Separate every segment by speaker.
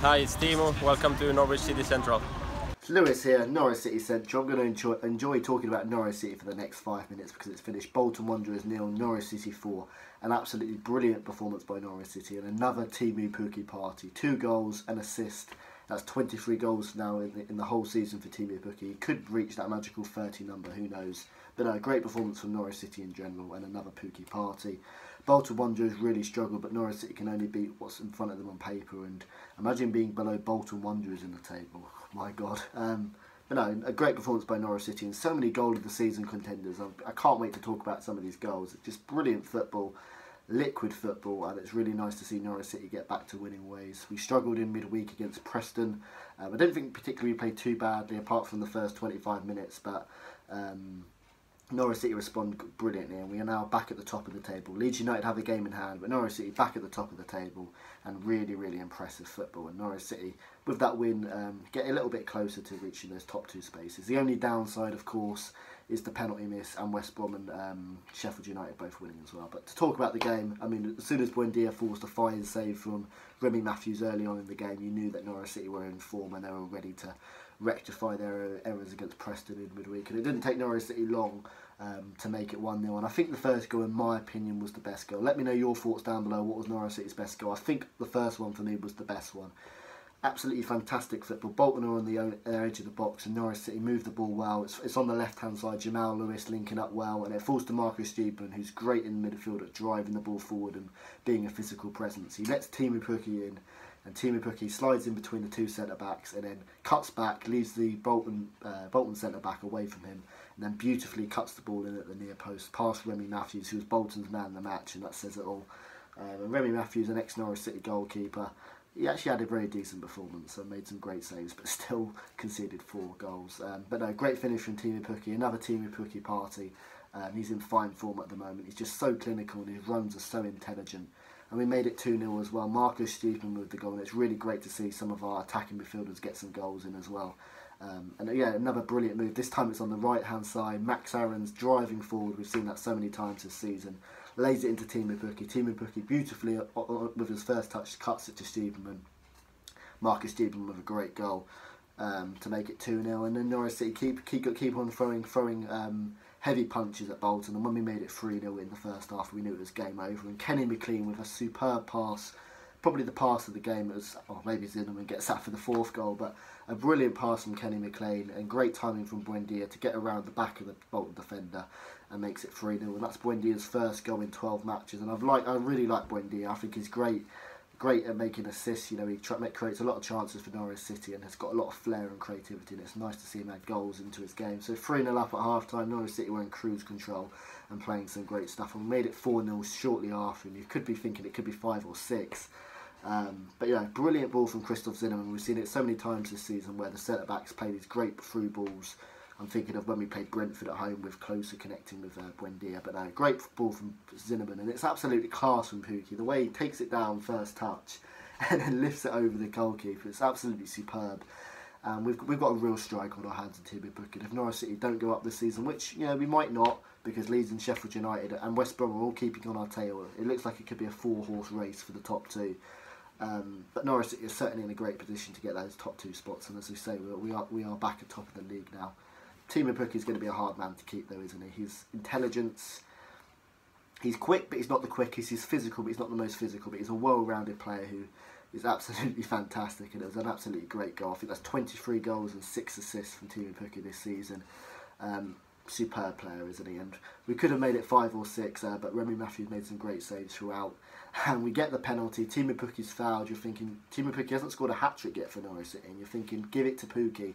Speaker 1: Hi, it's Timo. Welcome to Norwich City Central.
Speaker 2: It's Lewis here, Norwich City Central. I'm going to enjoy talking about Norwich City for the next 5 minutes because it's finished Bolton Wanderers 0, Norwich City 4. An absolutely brilliant performance by Norwich City and another Pukki party. 2 goals, an assist. That's 23 goals now in the whole season for Pukki. He could reach that magical 30 number, who knows. But no, great performance from Norwich City in general and another Pukki party. Bolton Wanderers really struggled, but Norwich City can only beat what's in front of them on paper. And imagine being below Bolton Wanderers in the table. My God. But no, a great performance by Norwich City and so many goal of the season contenders. I can't wait to talk about some of these goals. It's just brilliant football, liquid football, and it's really nice to see Norwich City get back to winning ways. We struggled in midweek against Preston. I don't think particularly we played too badly apart from the first 25 minutes, but Norwich City respond brilliantly and we are now back at the top of the table. Leeds United have a game in hand, but Norwich City back at the top of the table and really, really impressive football. And Norwich City, with that win, get a little bit closer to reaching those top 2 spaces. The only downside, of course, is the penalty miss and West Brom and Sheffield United both winning as well. But to talk about the game, I mean, as soon as Buendia forced a fine save from Remy Matthews early on in the game, you knew that Norwich City were in form and they were ready to rectify their errors against Preston in midweek. And it didn't take Norwich City long to make it 1-0. And I think the first goal, in my opinion, was the best goal. Let me know your thoughts down below. What was Norwich City's best goal? I think the first one for me was the best one. Absolutely fantastic football. Bolton are on the edge of the box and Norwich City move the ball well. It's on the left hand side, Jamal Lewis linking up well, and it falls to Marcus Stupin, who's great in midfield at driving the ball forward and being a physical presence. He lets Pukki in and Pukki slides in between the 2 centre backs and then cuts back, leaves the Bolton centre back away from him, and then beautifully cuts the ball in at the near post past Remy Matthews, who was Bolton's man of the match, and that says it all. And Remy Matthews, an ex-Norwich City goalkeeper, he actually had a very decent performance and made some great saves, but still conceded 4 goals. But no, great finish from Pukki, another Pukki party. He's in fine form at the moment. He's just so clinical and his runs are so intelligent. And we made it 2-0 as well. Marcus Stupin with the goal, and it's really great to see some of our attacking midfielders get some goals in as well. And yeah, another brilliant move. This time it's on the right hand side. Max Aaron's driving forward. We've seen that so many times this season. Lays it into Pukki. Pukki beautifully with his first touch cuts it to Stupin. Marcus Stupin with a great goal to make it 2-0. And then Norwich City keep on throwing heavy punches at Bolton, and when we made it 3-0 in the first half, we knew it was game over. And Kenny McLean with a superb pass, probably the pass of the game. It was, maybe Zinnemann gets that for the 4th goal, but a brilliant pass from Kenny McLean and great timing from Buendia to get around the back of the Bolton defender and makes it 3-0. And that's Buendia's first goal in 12 matches, and I really like Buendia. I think he's great at making assists. You know, he creates a lot of chances for Norwich City and has got a lot of flair and creativity, and it's nice to see him add goals into his game. So 3-0 up at half time, Norwich City were in cruise control and playing some great stuff, and we made it 4-0 shortly after, and you could be thinking it could be 5 or 6. But yeah, brilliant ball from Christoph Zinnemann. We've seen it so many times this season where the centre backs play these great through balls. I'm thinking of when we played Brentford at home with Closer connecting with Buendia. But great ball from Zinnemann, and it's absolutely class from Pukki. The way he takes it down first touch and then lifts it over the goalkeeper, it's absolutely superb. We've got a real strike on our hands in Pukki. If Norwich City don't go up this season, which we might not, because Leeds and Sheffield United and West Brom are all keeping on our tail, it looks like it could be a 4-horse race for the top 2. But Norwich City is certainly in a great position to get those top 2 spots, and as we say, we are back at top of the league now. Pukki is going to be a hard man to keep though, isn't he? His intelligence, he's quick but he's not the quickest, he's physical but he's not the most physical, but he's a well-rounded player who is absolutely fantastic, and it was an absolutely great goal. I think that's 23 goals and 6 assists from Pukki this season. Superb player, isn't he? And we could have made it 5 or 6, but Remy Matthews made some great saves throughout. And we get the penalty. Pukki's fouled. You're thinking, Pukki hasn't scored a hat-trick yet for Norwich City, and you're thinking, give it to Pukki.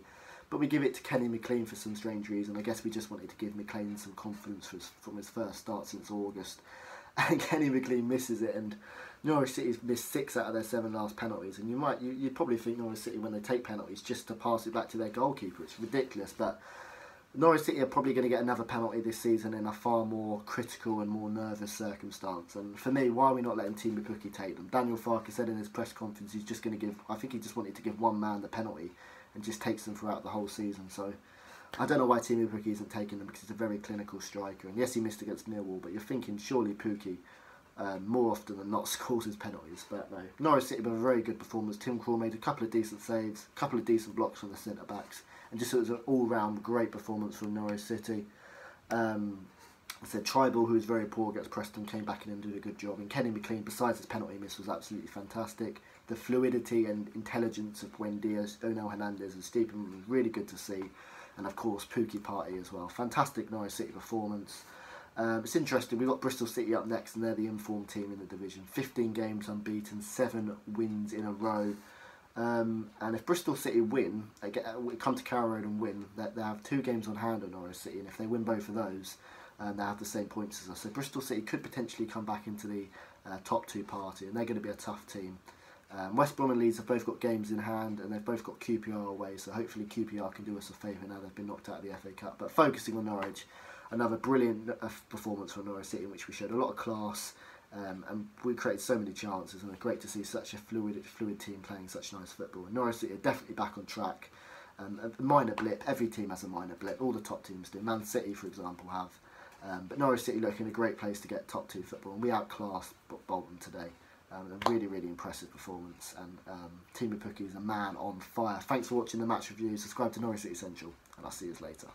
Speaker 2: But we give it to Kenny McLean for some strange reason. I guess we just wanted to give McLean some confidence from his first start since August. And Kenny McLean misses it, and Norwich City's missed 6 out of their 7 last penalties. And you'd probably think Norwich City, when they take penalties, just to pass it back to their goalkeeper. It's ridiculous, but Norwich City are probably going to get another penalty this season in a far more critical and more nervous circumstance. And for me, why are we not letting Pukki take them? Daniel Farke said in his press conference he's just going to give, I think he just wanted to give one man the penalty and just takes them throughout the whole season. So I don't know why Pukki isn't taking them, because he's a very clinical striker. And yes, he missed against Millwall, but you're thinking surely Pukki more often than not scores his penalties. But no, Norwich City were a very good performance. Tim Krul made a couple of decent saves, a couple of decent blocks from the centre backs, and just it was an all round great performance from Norwich City. I said Tribal, who was very poor against Preston, came back in and did a good job. And Kenny McLean, besides his penalty miss, was absolutely fantastic. The fluidity and intelligence of Buendia, Onel Hernandez and Stephen was really good to see. And of course, Pukki Party as well. Fantastic Norwich City performance. It's interesting, we've got Bristol City up next, and they're the informed team in the division. 15 games unbeaten, 7 wins in a row. And if Bristol City win, they come to Carrow Road and win, they have 2 games on hand on Norwich City, and if they win both of those, they have the same points as us. So Bristol City could potentially come back into the top 2 party, and they're going to be a tough team. West Brom and Leeds have both got games in hand, and they've both got QPR away, so hopefully QPR can do us a favour now they've been knocked out of the FA Cup. But focusing on Norwich, another brilliant performance from Norwich City in which we showed a lot of class, and we created so many chances, and it's great to see such a fluid team playing such nice football. And Norwich City are definitely back on track. A minor blip, every team has a minor blip, all the top teams do. Man City, for example, have. But Norwich City look in a great place to get top 2 football, and we outclassed Bolton today. A really, really impressive performance, and Team Pukki is a man on fire. Thanks for watching the match review. Subscribe to Norwich City Central, and I'll see you later.